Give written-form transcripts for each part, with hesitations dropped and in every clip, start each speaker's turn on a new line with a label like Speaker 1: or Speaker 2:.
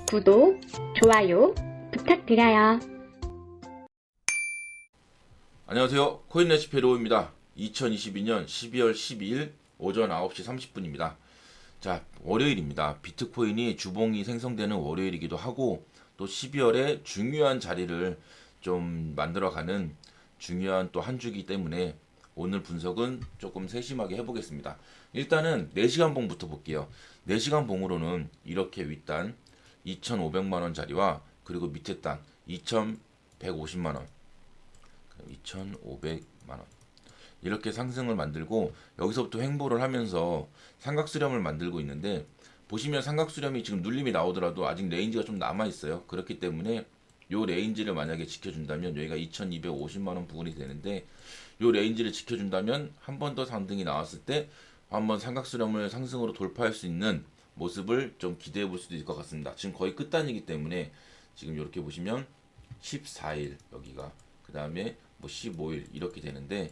Speaker 1: 구독, 좋아요 부탁드려요.
Speaker 2: 안녕하세요. 코인레시피 로우입니다. 2022년 12월 12일 오전 9시 30분입니다. 자, 월요일입니다. 비트코인이 주봉이 생성되는 월요일이기도 하고 또 12월에 중요한 자리를 좀 만들어가는 중요한 또 한 주기 때문에 오늘 분석은 조금 세심하게 해보겠습니다. 일단은 4시간 봉부터 볼게요. 4시간 봉으로는 이렇게 윗단 2,500만원 자리와 그리고 밑에 단 2,150만원 2,500만원 이렇게 상승을 만들고 여기서부터 횡보를 하면서 삼각수렴을 만들고 있는데 보시면 삼각수렴이 지금 눌림이 나오더라도 아직 레인지가 좀 남아있어요. 그렇기 때문에 요 레인지를 만약에 지켜준다면 여기가 2,250만원 부근이 되는데 요 레인지를 지켜준다면 한 번 더 상승이 나왔을 때 한번 삼각수렴을 상승으로 돌파할 수 있는 모습을 좀 기대해 볼 수도 있을 것 같습니다. 지금 거의 끝단이기 때문에 지금 이렇게 보시면 14일 여기가 그 다음에 뭐 15일 이렇게 되는데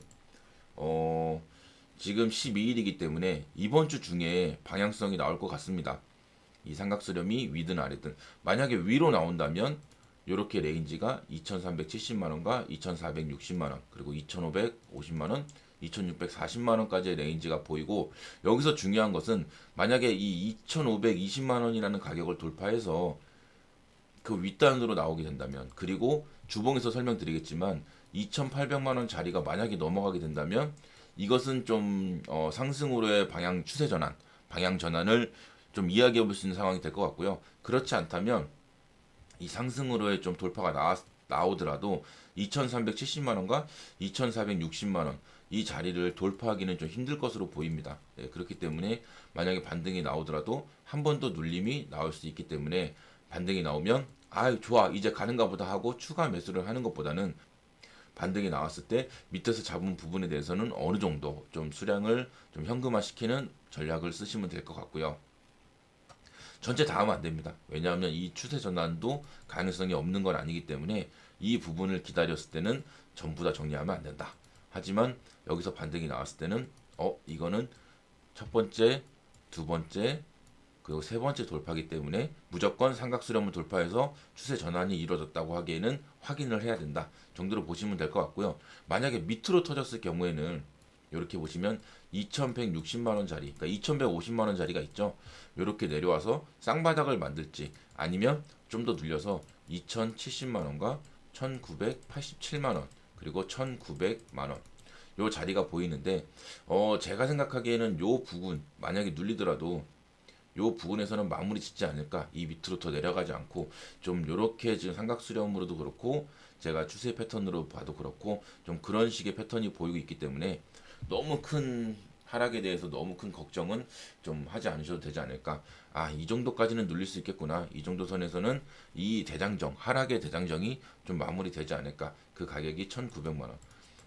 Speaker 2: 지금 12일이기 때문에 이번 주 중에 방향성이 나올 것 같습니다. 이 삼각수렴이 위든 아래든 만약에 위로 나온다면 이렇게 레인지가 2,370만원과 2,460만원 그리고 2,550만원 2,640만원까지의 레인지가 보이고 여기서 중요한 것은 만약에 이 2,520만원이라는 가격을 돌파해서 그 윗단으로 나오게 된다면 그리고 주봉에서 설명드리겠지만 2,800만원 자리가 만약에 넘어가게 된다면 이것은 좀 상승으로의 방향 추세 전환 방향 전환을 좀 이야기해 볼 수 있는 상황이 될 것 같고요. 그렇지 않다면 이 상승으로의 좀 돌파가 나오더라도 2,370만원과 2,460만원 이 자리를 돌파하기는 좀 힘들 것으로 보입니다. 예, 그렇기 때문에 만약에 반등이 나오더라도 한 번 더 눌림이 나올 수 있기 때문에 반등이 나오면 아 좋아 이제 가는가 보다 하고 추가 매수를 하는 것보다는 반등이 나왔을 때 밑에서 잡은 부분에 대해서는 어느 정도 좀 수량을 좀 현금화 시키는 전략을 쓰시면 될 것 같고요. 전체 다 하면 안 됩니다. 왜냐하면 이 추세 전환도 가능성이 없는 건 아니기 때문에 이 부분을 기다렸을 때는 전부 다 정리하면 안 된다. 하지만 여기서 반등이 나왔을 때는 이거는 첫 번째, 두 번째, 그리고 세 번째 돌파기 때문에 무조건 삼각수렴을 돌파해서 추세 전환이 이루어졌다고 하기에는 확인을 해야 된다 정도로 보시면 될 것 같고요. 만약에 밑으로 터졌을 경우에는 이렇게 보시면 2,160만원 자리, 그러니까 2,150만원 자리가 있죠. 이렇게 내려와서 쌍바닥을 만들지 아니면 좀 더 늘려서 2,070만원과 1,987만원 그리고 1,900만원 요 자리가 보이는데 제가 생각하기에는 요 부분 만약에 눌리더라도 요 부분에서는 마무리 짓지 않을까. 이 밑으로 더 내려가지 않고 좀 요렇게 지금 삼각수렴으로도 그렇고 제가 추세 패턴으로 봐도 그렇고 좀 그런 식의 패턴이 보이고 있기 때문에 너무 큰 하락에 대해서 너무 큰 걱정은 좀 하지 않으셔도 되지 않을까. 아, 이 정도까지는 눌릴 수 있겠구나. 이 정도 선에서는 이 대장정, 하락의 대장정이 좀 마무리되지 않을까. 그 가격이 1,900만원.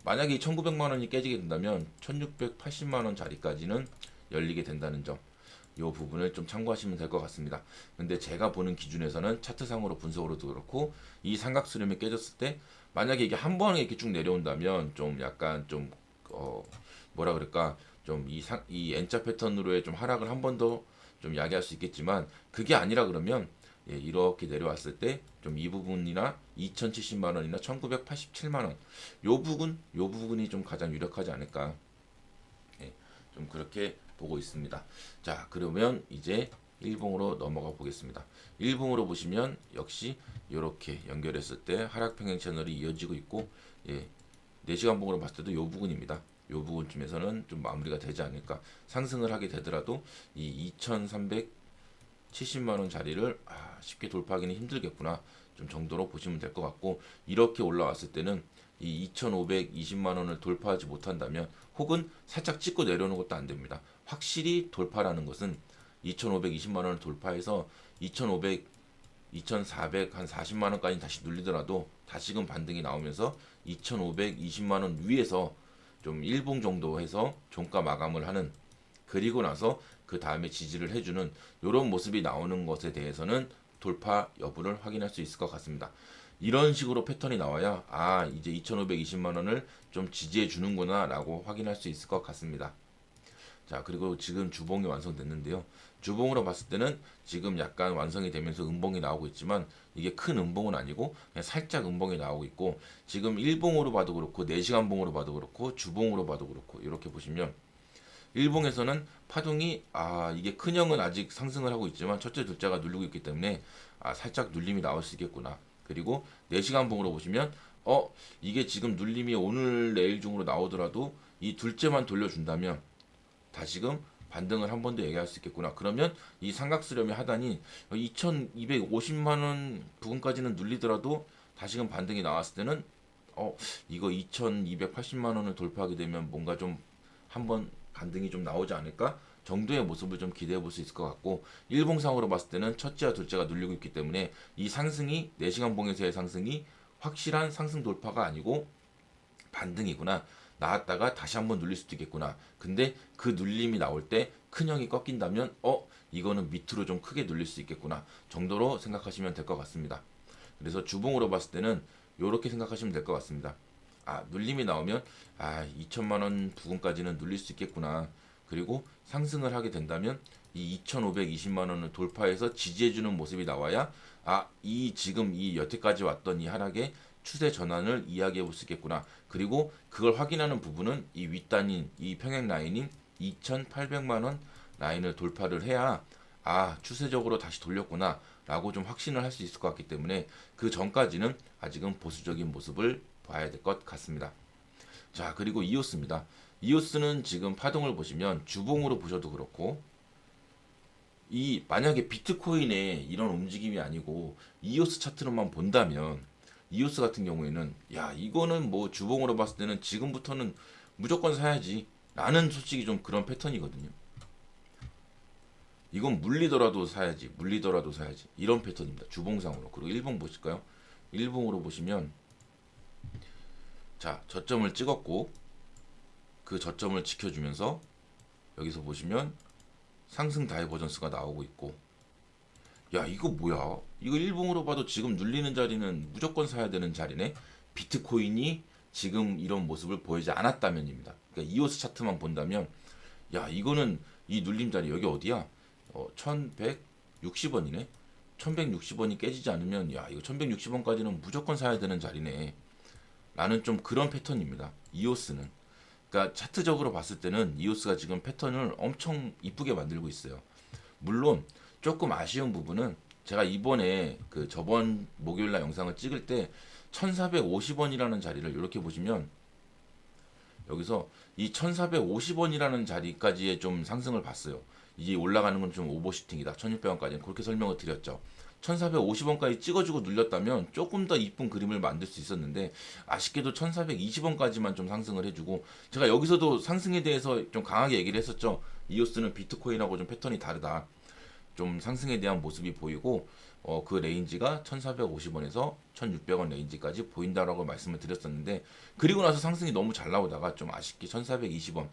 Speaker 2: 만약에 이 1,900만원이 깨지게 된다면 1,680만원 자리까지는 열리게 된다는 점. 이 부분을 좀 참고하시면 될 것 같습니다. 근데 제가 보는 기준에서는 차트상으로 분석으로도 그렇고 이 삼각수렴이 깨졌을 때 만약에 이게 한 번에 이렇게 쭉 내려온다면 좀 약간 좀 뭐라 그럴까 좀 이 N자 패턴으로의 좀 하락을 한 번 더 좀 야기할 수 있겠지만 그게 아니라 그러면 예, 이렇게 내려왔을 때 좀 이 부분이나 2,070만 원이나 1,987만 원 요 부분이 좀 가장 유력하지 않을까. 예, 좀 그렇게 보고 있습니다. 자, 그러면 이제 일봉으로 넘어가 보겠습니다. 일봉으로 보시면 역시 이렇게 연결했을 때 하락 평행 채널이 이어지고 있고, 예, 4시간 봉으로 봤을 때도 이 부분입니다. 이 부분쯤에서는 좀 마무리가 되지 않을까. 상승을 하게 되더라도 이 2,370만 원 자리를 쉽게 돌파하기는 힘들겠구나. 좀 정도로 보시면 될 것 같고, 이렇게 올라왔을 때는 이 2,520만 원을 돌파하지 못한다면 혹은 살짝 찍고 내려오는 것도 안 됩니다. 확실히 돌파라는 것은 2,520만 원을 돌파해서 2,500, 2,400, 한 40만 원까지 다시 눌리더라도 다시금 반등이 나오면서 2,520만 원 위에서 좀 일봉 정도 해서 종가 마감을 하는 그리고 나서 그 다음에 지지를 해주는 이런 모습이 나오는 것에 대해서는 돌파 여부를 확인할 수 있을 것 같습니다. 이런 식으로 패턴이 나와야 이제 2,520만 원을 좀 지지해 주는구나 라고 확인할 수 있을 것 같습니다. 자, 그리고 지금 주봉이 완성됐는데요. 주봉으로 봤을 때는 지금 약간 완성이 되면서 음봉이 나오고 있지만 이게 큰 음봉은 아니고 그냥 살짝 음봉이 나오고 있고, 지금 일봉으로 봐도 그렇고 4시간 봉으로 봐도 그렇고 주봉으로 봐도 그렇고 이렇게 보시면 일봉에서는 파동이 이게 큰형은 아직 상승을 하고 있지만 첫째 둘째가 누르고 있기 때문에 살짝 눌림이 나올 수 있겠구나. 그리고 4시간 봉으로 보시면 이게 지금 눌림이 오늘 내일 중으로 나오더라도 이 둘째만 돌려준다면 다시금 반등을 한 번 더 얘기할 수 있겠구나. 그러면 이 삼각수렴의 하단이 2250만 원 부근까지는 눌리더라도 다시금 반등이 나왔을 때는 이거 2280만 원을 돌파하게 되면 뭔가 좀 한번 반등이 좀 나오지 않을까 정도의 모습을 좀 기대해 볼 수 있을 것 같고, 일봉상으로 봤을 때는 첫째와 둘째가 눌리고 있기 때문에 이 상승이 4시간 봉에서의 상승이 확실한 상승 돌파가 아니고 반등이구나, 나왔다가 다시 한번 눌릴 수도 있겠구나. 근데 그 눌림이 나올 때 큰형이 꺾인다면 이거는 밑으로 좀 크게 눌릴 수 있겠구나 정도로 생각하시면 될 것 같습니다. 그래서 주봉으로 봤을 때는 이렇게 생각하시면 될 것 같습니다. 눌림이 나오면 2천만 원 부근까지는 눌릴 수 있겠구나. 그리고 상승을 하게 된다면 이 2,520만 원을 돌파해서 지지해주는 모습이 나와야 이 지금 이 여태까지 왔던 이 하락의 추세 전환을 이야기해 볼 수 있겠구나. 그리고 그걸 확인하는 부분은 이 윗단인 이 평행 라인인 2,800만 원 라인을 돌파를 해야 추세적으로 다시 돌렸구나 라고 좀 확신을 할 수 있을 것 같기 때문에 그 전까지는 아직은 보수적인 모습을 봐야 될 것 같습니다. 자, 그리고 이오스입니다. 이오스는 지금 파동을 보시면 주봉으로 보셔도 그렇고, 이 만약에 비트코인의 이런 움직임이 아니고 이오스 차트로만 본다면 이오스 같은 경우에는 이거는 뭐 주봉으로 봤을 때는 지금부터는 무조건 사야지 라는 솔직히 좀 그런 패턴이거든요. 이건 물리더라도 사야지, 물리더라도 사야지, 이런 패턴입니다. 주봉상으로. 그리고 일봉 보실까요? 일봉으로 보시면 자, 저점을 찍었고 그 저점을 지켜주면서 여기서 보시면 상승 다이버전스가 나오고 있고, 이거 뭐야? 이거 일봉으로 봐도 지금 눌리는 자리는 무조건 사야 되는 자리네. 비트코인이 지금 이런 모습을 보이지 않았다면입니다. 그러니까 이오스 차트만 본다면 이거는 이 눌림 자리 여기 어디야? 1160원이네. 1160원이 깨지지 않으면 이거 1160원까지는 무조건 사야 되는 자리네 라는 좀 그런 패턴입니다. 이오스는. 그러니까 차트적으로 봤을 때는 이오스가 지금 패턴을 엄청 이쁘게 만들고 있어요. 물론 조금 아쉬운 부분은 제가 이번에 그 저번 목요일날 영상을 찍을 때 1450원이라는 자리를 이렇게 보시면 여기서 이 1450원이라는 자리까지의 좀 상승을 봤어요. 이게 올라가는 건 좀 오버슈팅이다. 1600원까지는 그렇게 설명을 드렸죠. 1450원까지 찍어주고 눌렸다면 조금 더 이쁜 그림을 만들 수 있었는데 아쉽게도 1420원까지만 좀 상승을 해주고, 제가 여기서도 상승에 대해서 좀 강하게 얘기를 했었죠. 이오스는 비트코인하고 좀 패턴이 다르다. 좀 상승에 대한 모습이 보이고 그 레인지가 1450원에서 1600원 레인지까지 보인다라고 말씀을 드렸었는데, 그리고 나서 상승이 너무 잘 나오다가 좀 아쉽게 1420원,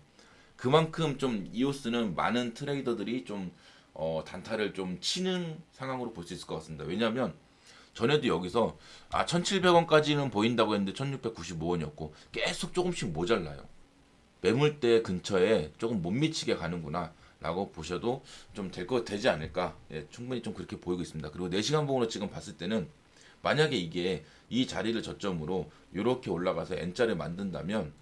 Speaker 2: 그만큼 좀 이오스는 많은 트레이더들이 좀 단타를 좀 치는 상황으로 볼 수 있을 것 같습니다. 왜냐하면 전에도 여기서 1700원까지는 보인다고 했는데 1695원이었고 계속 조금씩 모자라요. 매물대 근처에 조금 못 미치게 가는구나 라고 보셔도 좀 되지 않을까. 충분히 좀 그렇게 보이고 있습니다. 그리고 4시간 봉으로 지금 봤을 때는 만약에 이게 이 자리를 저점으로 이렇게 올라가서 N자를 만든다면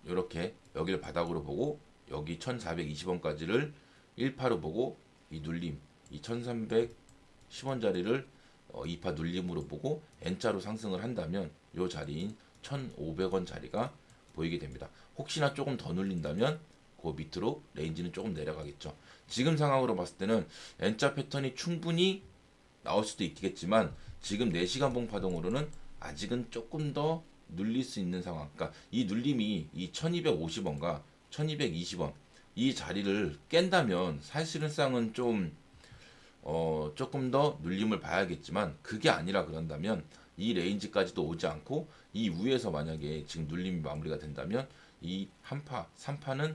Speaker 2: 이렇게 여기를 바닥으로 보고 여기 1420원까지를 1파로 보고 이 눌림, 이 1310원 자리를 2파 눌림으로 보고 N자로 상승을 한다면 이 자리인 1500원 자리가 보이게 됩니다. 혹시나 조금 더 눌린다면 그 밑으로 레인지는 조금 내려가겠죠. 지금 상황으로 봤을 때는 N자 패턴이 충분히 나올 수도 있겠지만 지금 4시간 봉 파동으로는 아직은 조금 더 눌릴 수 있는 상황. 그러니까 이 눌림이 이 1250원과 1220원 이 자리를 깬다면 사실상은 좀 조금 더 눌림을 봐야겠지만, 그게 아니라 그런다면 이 레인지까지도 오지 않고 이 위에서 만약에 지금 눌림이 마무리가 된다면 이 한파, 3파는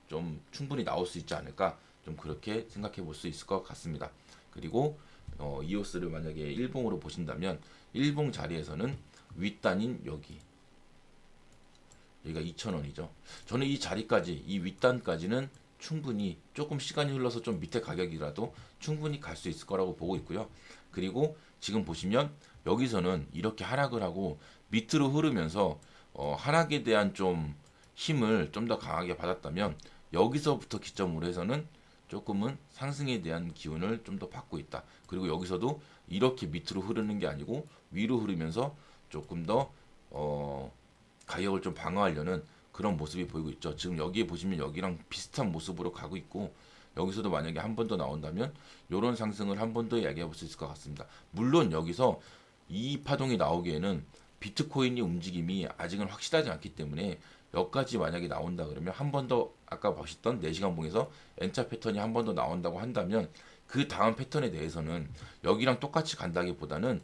Speaker 2: 좀 충분히 나올 수 있지 않을까, 좀 그렇게 생각해 볼 수 있을 것 같습니다. 그리고 이오스를 만약에 일봉으로 보신다면 일봉 자리에서는 윗단인 여기가 2,000원이죠. 저는 이 자리까지, 이 윗단까지는 충분히 조금 시간이 흘러서 좀 밑에 가격이라도 충분히 갈 수 있을 거라고 보고 있고요. 그리고 지금 보시면 여기서는 이렇게 하락을 하고 밑으로 흐르면서 하락에 대한 좀 힘을 좀 더 강하게 받았다면 여기서부터 기점으로 해서는 조금은 상승에 대한 기운을 좀 더 받고 있다. 그리고 여기서도 이렇게 밑으로 흐르는 게 아니고 위로 흐르면서 조금 더 가격을 좀 방어하려는 그런 모습이 보이고 있죠. 지금 여기에 보시면 여기랑 비슷한 모습으로 가고 있고 여기서도 만약에 한 번 더 나온다면 이런 상승을 한 번 더 이야기해 볼 수 있을 것 같습니다. 물론 여기서 이 파동이 나오기에는 비트코인이 움직임이 아직은 확실하지 않기 때문에 여기까지 만약에 나온다 그러면 한 번 더 아까 보셨던 4시간 봉에서 N자 패턴이 한 번 더 나온다고 한다면 그 다음 패턴에 대해서는 여기랑 똑같이 간다기보다는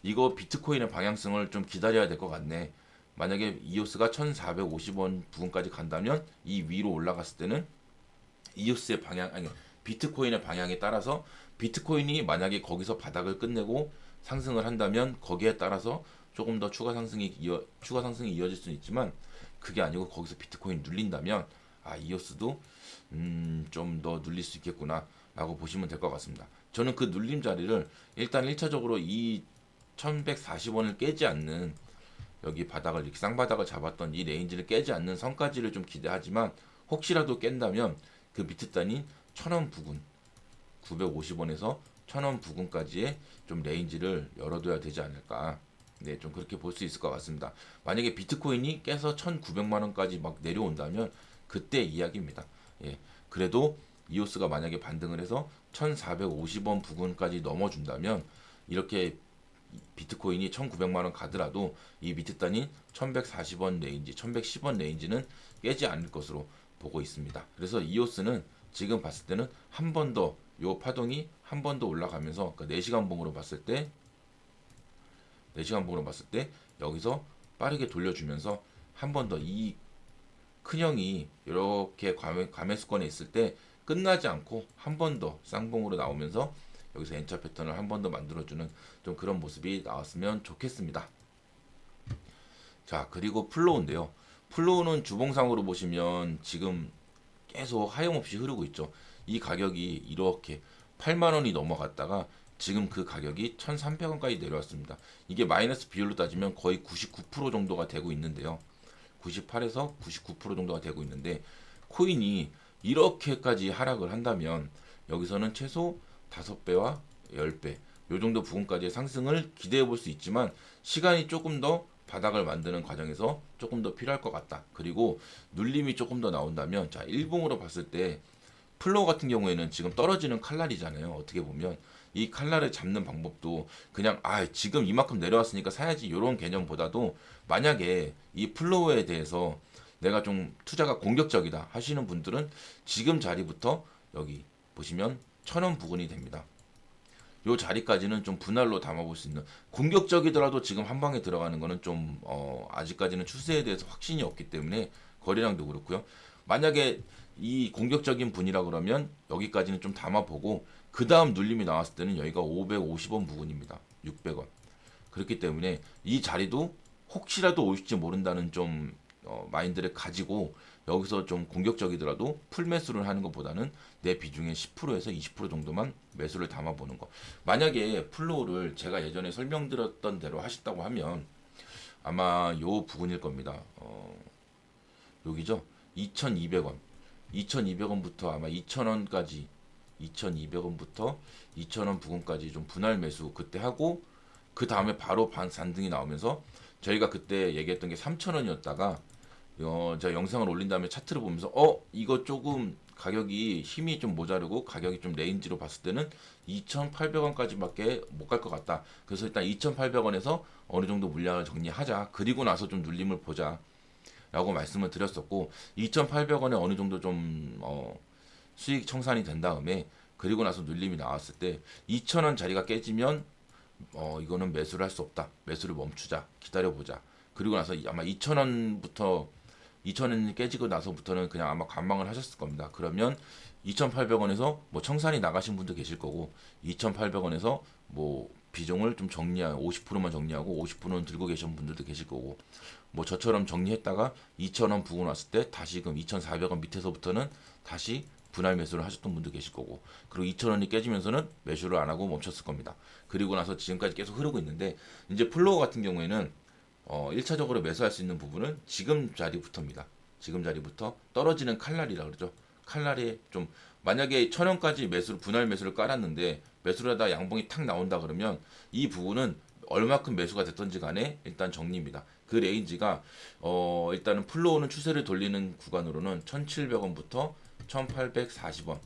Speaker 2: 이거 비트코인의 방향성을 좀 기다려야 될 것 같네. 만약에 이오스가 1450원 부근까지 간다면 이 위로 올라갔을 때는 이오스의 방향 아니 비트코인의 방향에 따라서 비트코인이 만약에 거기서 바닥을 끝내고 상승을 한다면 거기에 따라서 조금 더 추가 상승이 이어질 수는 있지만 그게 아니고 거기서 비트코인 눌린다면 이오스도 좀 더 눌릴 수 있겠구나 라고 보시면 될 것 같습니다. 저는 그 눌림 자리를 일단 1차적으로 이 1140원을 깨지 않는 여기 바닥을 이렇게 쌍바닥을 잡았던 이 레인지를 깨지 않는 선까지를 좀 기대하지만 혹시라도 깬다면 그 밑에 단인 1000원 부근 950원에서 1000원 부근까지의 좀 레인지를 열어둬야 되지 않을까. 네, 좀 그렇게 볼 수 있을 것 같습니다. 만약에 비트코인이 깨서 1900만 원까지 막 내려온다면 그때 이야기입니다. 예. 그래도 이오스가 만약에 반등을 해서 1450원 부근까지 넘어준다면 이렇게 비트코인이 1900만 원 가더라도 이 밑에 단인 1140원 레인지, 1110원 레인지는 깨지 않을 것으로 보고 있습니다. 그래서 이오스는 지금 봤을 때는 한 번 더 요 파동이 한 번 더 올라가면서 그러니까 4시간 봉으로 봤을 때 4시간 봉으로 봤을 때 여기서 빠르게 돌려주면서 한 번 더 이 큰형이 이렇게 과매수권에 있을 때 끝나지 않고 한 번 더 쌍봉으로 나오면서 여기서 N자 패턴을 한 번 더 만들어주는 좀 그런 모습이 나왔으면 좋겠습니다. 자, 그리고 플로우인데요. 플로우는 주봉상으로 보시면 지금 계속 하염없이 흐르고 있죠. 이 가격이 이렇게 8만원이 넘어갔다가 지금 그 가격이 1300원까지 내려왔습니다. 이게 마이너스 비율로 따지면 거의 99% 정도가 되고 있는데요. 98에서 99% 정도가 되고 있는데 코인이 이렇게까지 하락을 한다면 여기서는 최소 5배와 10배 요 정도 부분까지의 상승을 기대해 볼 수 있지만 시간이 조금 더 바닥을 만드는 과정에서 조금 더 필요할 것 같다. 그리고 눌림이 조금 더 나온다면 자, 일봉으로 봤을 때 플로우 같은 경우에는 지금 떨어지는 칼날이잖아요. 어떻게 보면 이 칼날을 잡는 방법도 그냥 지금 이만큼 내려왔으니까 사야지 이런 개념보다도 만약에 이 플로우에 대해서 내가 좀 투자가 공격적이다 하시는 분들은 지금 자리부터 여기 보시면 1000원 부근이 됩니다. 요 자리까지는 좀 분할로 담아볼 수 있는 공격적이더라도 지금 한 방에 들어가는 거는 좀 아직까지는 추세에 대해서 확신이 없기 때문에 거래량도 그렇고요. 만약에 이 공격적인 분이라 그러면 여기까지는 좀 담아보고 그 다음 눌림이 나왔을 때는 여기가 550원 부근입니다. 600원. 그렇기 때문에 이 자리도 혹시라도 올지 모른다는 좀 마인드를 가지고 여기서 좀 공격적이더라도 풀 매수를 하는 것보다는 내 비중의 10%에서 20% 정도만 매수를 담아보는 거. 만약에 플로우를 제가 예전에 설명드렸던 대로 하셨다고 하면 아마 요 부분일 겁니다. 여기죠. 2200원. 2200원부터 아마 2000원까지 2200원부터 2000원 부근까지 좀 분할 매수 그때 하고 그 다음에 바로 반산등이 나오면서 저희가 그때 얘기했던 게 3000원이었다가 제가 영상을 올린 다음에 차트를 보면서 이거 조금 가격이 힘이 좀 모자르고 가격이 좀 레인지로 봤을 때는 2,800원까지밖에 못 갈 것 같다. 그래서 일단 2,800원에서 어느 정도 물량을 정리하자. 그리고 나서 좀 눌림을 보자. 라고 말씀을 드렸었고 2,800원에 어느 정도 좀 수익 청산이 된 다음에 그리고 나서 눌림이 나왔을 때 2,000원 자리가 깨지면 이거는 매수를 할 수 없다. 매수를 멈추자. 기다려보자. 그리고 나서 아마 2,000원부터 2,000원이 깨지고 나서부터는 그냥 아마 관망을 하셨을 겁니다. 그러면 2,800원에서 뭐 청산이 나가신 분도 계실 거고 2,800원에서 뭐 비중을 좀 정리하고 50%만 정리하고 50%는 들고 계신 분들도 계실 거고, 뭐 저처럼 정리했다가 2,000원 부근 왔을 때 다시금 2,400원 밑에서부터는 다시 분할 매수를 하셨던 분도 계실 거고, 그리고 2,000원이 깨지면서는 매수를 안 하고 멈췄을 겁니다. 그리고 나서 지금까지 계속 흐르고 있는데, 이제 플로어 같은 경우에는 1차적으로 매수할 수 있는 부분은 지금 자리부터입니다. 지금 자리부터 떨어지는 칼날이라 그러죠. 칼날이 좀, 만약에 1,000원까지 매수를 분할 매수를 깔았는데 매수를 하다 양봉이 탁 나온다 그러면 이 부분은 얼마큼 매수가 됐던지 간에 일단 정리입니다. 그 레인지가 일단은 플로우는 추세를 돌리는 구간으로는 1,700원부터 1,840원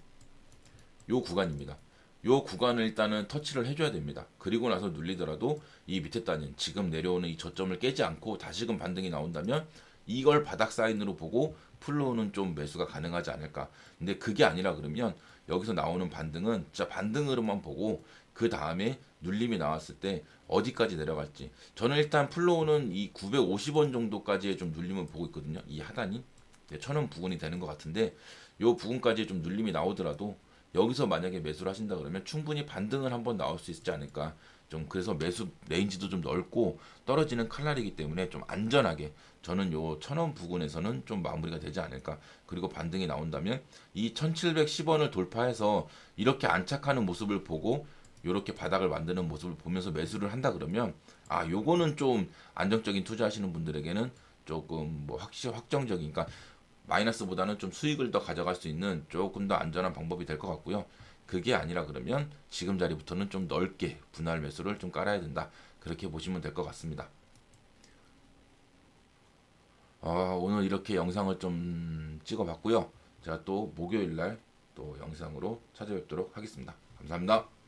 Speaker 2: 요 구간입니다. 요 구간을 일단은 터치를 해줘야 됩니다. 그리고 나서 눌리더라도 이 밑에 단인 지금 내려오는 이 저점을 깨지 않고 다시금 반등이 나온다면 이걸 바닥 사인으로 보고 플로우는 좀 매수가 가능하지 않을까. 근데 그게 아니라 그러면 여기서 나오는 반등은 진짜 반등으로만 보고 그 다음에 눌림이 나왔을 때 어디까지 내려갈지. 저는 일단 플로우는 이 950원 정도까지의 좀 눌림을 보고 있거든요. 이 하단이 1,000원 부근이 되는 것 같은데 요 부근까지 좀 눌림이 나오더라도 여기서 만약에 매수를 하신다 그러면 충분히 반등을 한번 나올 수 있지 않을까. 좀 그래서 매수 레인지도 좀 넓고 떨어지는 칼날이기 때문에 좀 안전하게 저는 요 1,000원 부근에서는 좀 마무리가 되지 않을까. 그리고 반등이 나온다면 이 1,710원을 돌파해서 이렇게 안착하는 모습을 보고 요렇게 바닥을 만드는 모습을 보면서 매수를 한다 그러면 요거는 좀 안정적인 투자하시는 분들에게는 조금 뭐 확정적인, 그러니까 마이너스보다는 좀 수익을 더 가져갈 수 있는 조금 더 안전한 방법이 될 것 같고요. 그게 아니라 그러면 지금 자리부터는 좀 넓게 분할 매수를 좀 깔아야 된다. 그렇게 보시면 될 것 같습니다. 오늘 이렇게 영상을 좀 찍어봤고요. 제가 또 목요일 날 또 영상으로 찾아뵙도록 하겠습니다. 감사합니다.